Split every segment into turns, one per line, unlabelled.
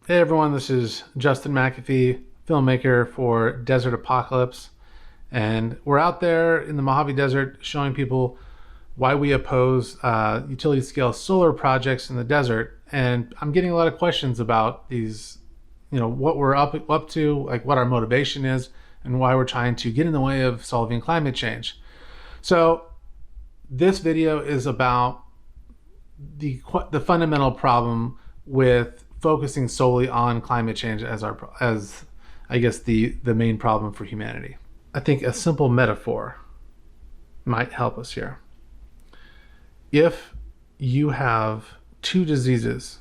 Hey everyone, this is Justin McAfee, filmmaker for Desert Apocalypse, and we're out there in the Mojave Desert showing people why we oppose utility scale solar projects in the desert. And I'm getting a lot of questions about these, what we're up to, like what our motivation is, and why we're trying to get in the way of solving climate change. So this video is about the fundamental problem with focusing solely on climate change as I guess the main problem for humanity. I think a simple metaphor might help us here. If you have two diseases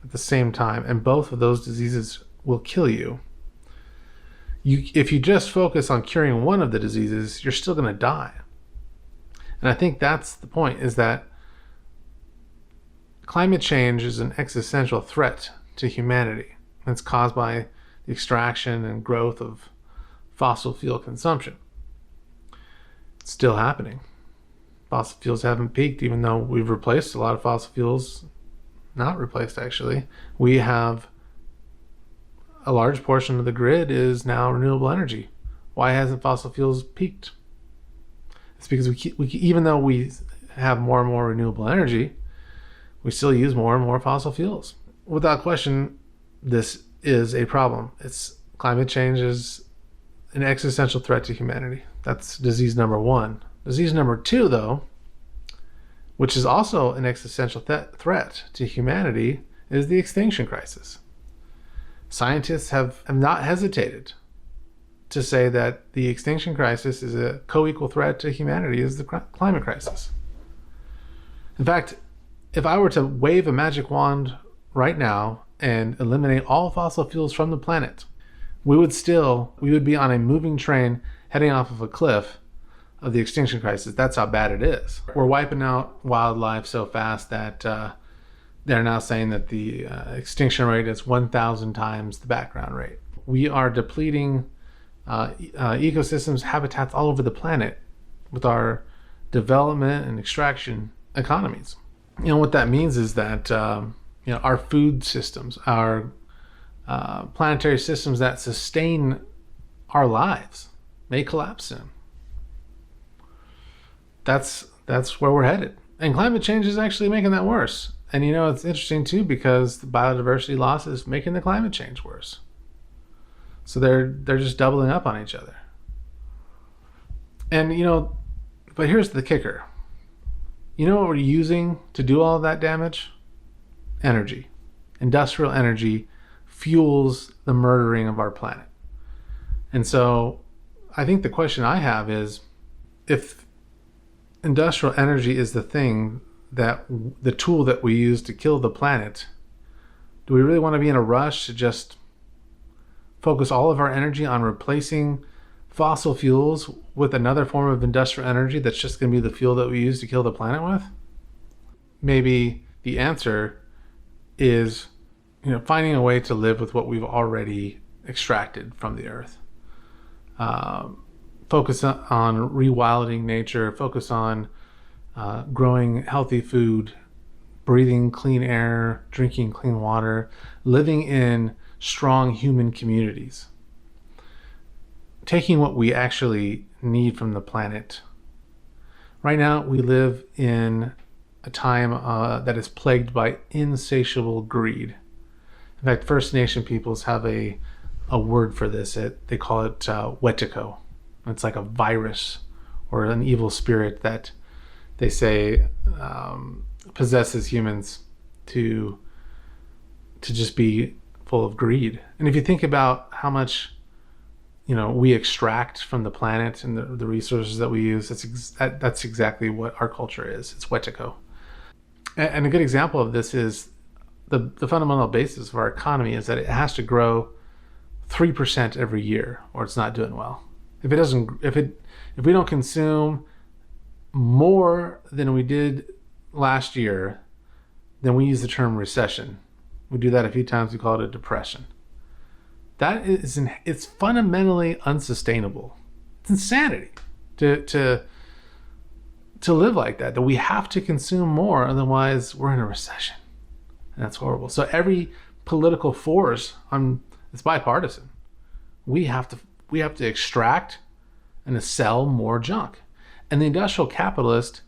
at the same time and both of those diseases will kill you, if you just focus on curing one of the diseases, you're still going to die. And I think that's the point, is that climate change is an existential threat to humanity. It's caused by the extraction and growth of fossil fuel consumption. It's still happening. Fossil fuels haven't peaked, even though we've replaced a lot of fossil fuels. Not replaced, actually. We have a large portion of the grid is now renewable energy. Why hasn't fossil fuels peaked? It's because even though we have more and more renewable energy, we still use more and more fossil fuels. Without question, this is a problem. Climate change is an existential threat to humanity. That's disease number one. Disease number two, though, which is also an existential threat to humanity, is the extinction crisis. Scientists have not hesitated to say that the extinction crisis is a co-equal threat to humanity as the climate crisis. In fact, if I were to wave a magic wand right now and eliminate all fossil fuels from the planet, we would be on a moving train heading off of a cliff of the extinction crisis. That's how bad it is. We're wiping out wildlife so fast that they're now saying that the extinction rate is 1,000 times the background rate. We are depleting ecosystems, habitats all over the planet with our development and extraction economies. What that means is that our food systems, our planetary systems that sustain our lives may collapse soon. That's where we're headed. And climate change is actually making that worse. And it's interesting too, because the biodiversity loss is making the climate change worse. So they're just doubling up on each other. And but here's the kicker. You know what we're using to do all of that damage? Energy. Industrial energy fuels the murdering of our planet. And so I think the question I have is, if industrial energy is the tool that we use to kill the planet, do we really want to be in a rush to just focus all of our energy on replacing fossil fuels with another form of industrial energy that's just going to be the fuel that we use to kill the planet with? Maybe the answer is, finding a way to live with what we've already extracted from the earth. Focus on rewilding nature, focus on growing healthy food, breathing clean air, drinking clean water, living in strong human communities. Taking what we actually need from the planet. Right now, we live in a time that is plagued by insatiable greed. In fact, First Nation peoples have a word for this. They call it wetiko. It's like a virus or an evil spirit that they say possesses humans to just be full of greed. And if you think about how much we extract from the planet and the resources that we use, that's exactly what our culture is. It's wetiko. And a good example of this is the fundamental basis of our economy is that it has to grow 3% every year, or it's not doing well. If we don't consume more than we did last year, then we use the term recession. We do that a few times. We call it a depression. It's fundamentally unsustainable. It's insanity to live like that we have to consume more, otherwise we're in a recession. And that's horrible. So every political force. It's bipartisan. We have to extract and to sell more junk. And the industrial capitalist,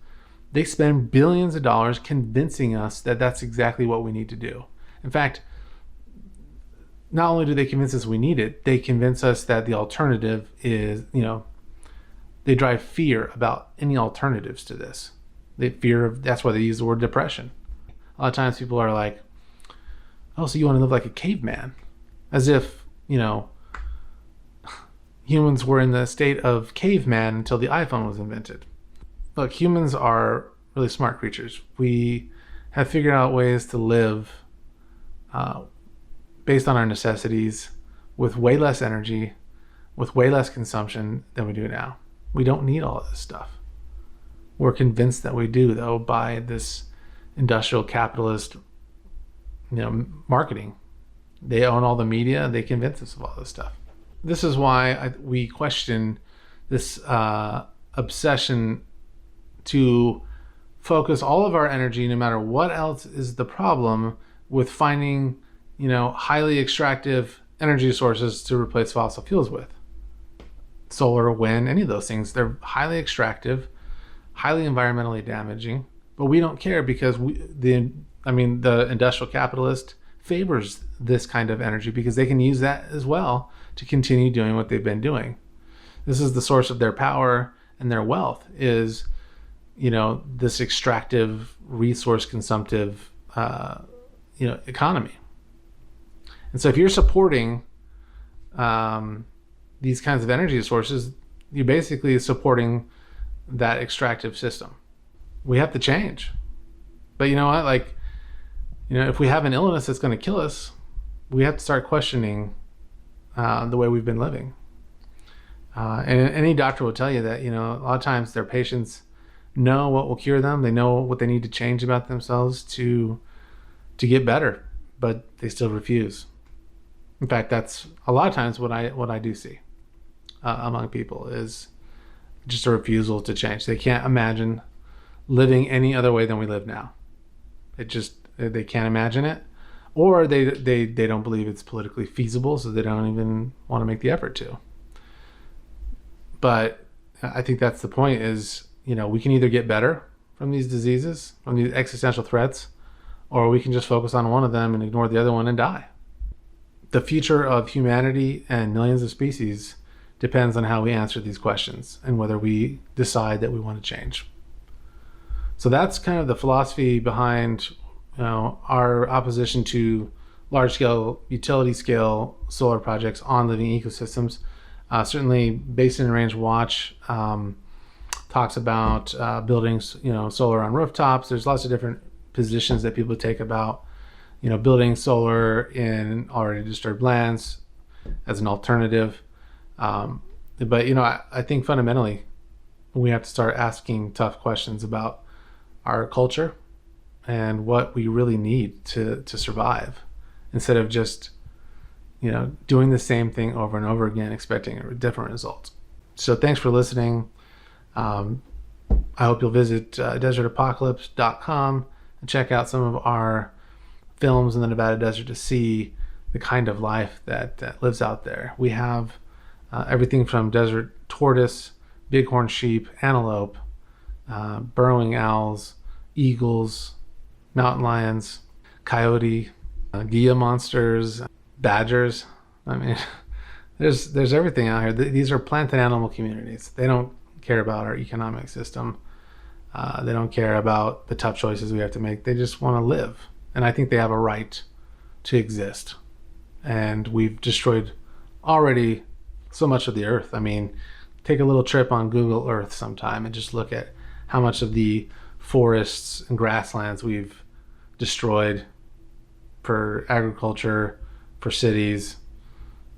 they spend billions of dollars convincing us that that's exactly what we need to do. In fact, not only do they convince us we need it, they convince us that the alternative is, they drive fear about any alternatives to this. That's why they use the word depression. A lot of times people are like, oh, so you want to live like a caveman? As if, humans were in the state of caveman until the iPhone was invented. Look, humans are really smart creatures. We have figured out ways to live based on our necessities with way less energy, with way less consumption than we do now. We don't need all of this stuff. We're convinced that we do, though, by this industrial capitalist, marketing. They own all the media. They convince us of all this stuff. This is why we question this obsession to focus all of our energy, no matter what else is the problem, with finding, highly extractive energy sources to replace fossil fuels with. Solar, wind, any of those things, they're highly extractive, highly environmentally damaging, but we don't care because the industrial capitalist favors this kind of energy because they can use that as well to continue doing what they've been doing. This is the source of their power and their wealth is, this extractive, resource consumptive, economy. And so if you're supporting these kinds of energy sources, you're basically supporting that extractive system. We have to change. But you know what? If we have an illness that's going to kill us, we have to start questioning the way we've been living. And any doctor will tell you that, a lot of times their patients know what will cure them. They know what they need to change about themselves to get better, but they still refuse. In fact, that's a lot of times what I do see among people is just a refusal to change. They can't imagine living any other way than we live now. They can't imagine it, or they don't believe it's politically feasible, so they don't even want to make the effort to. But I think that's the point is, we can either get better from these diseases, from these existential threats, or we can just focus on one of them and ignore the other one and die. The future of humanity and millions of species depends on how we answer these questions and whether we decide that we want to change. So that's kind of the philosophy behind our opposition to large-scale, utility-scale solar projects on living ecosystems. Certainly, Basin and Range Watch talks about building, solar on rooftops. There's lots of different positions that people take about, building solar in already disturbed lands as an alternative. But I think fundamentally, we have to start asking tough questions about our culture and what we really need to survive, instead of just doing the same thing over and over again expecting a different result. So thanks for listening. I hope you'll visit desertapocalypse.com and check out some of our films in the Nevada desert to see the kind of life that lives out there. We have everything from desert tortoise, bighorn sheep, antelope, burrowing owls, eagles, mountain lions, coyote, Gila monsters, badgers. There's everything out here. These are plant and animal communities. They don't care about our economic system. They don't care about the tough choices we have to make. They just want to live. And I think they have a right to exist. And we've destroyed already so much of the earth. Take a little trip on Google Earth sometime and just look at how much of the forests and grasslands we've destroyed for agriculture, for cities,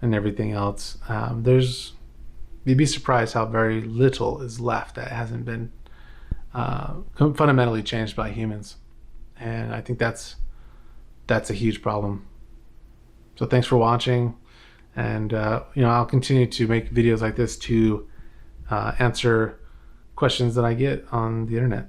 and everything else. You'd be surprised how very little is left that hasn't been fundamentally changed by humans. And I think that's a huge problem. So thanks for watching. And I'll continue to make videos like this to answer questions that I get on the internet.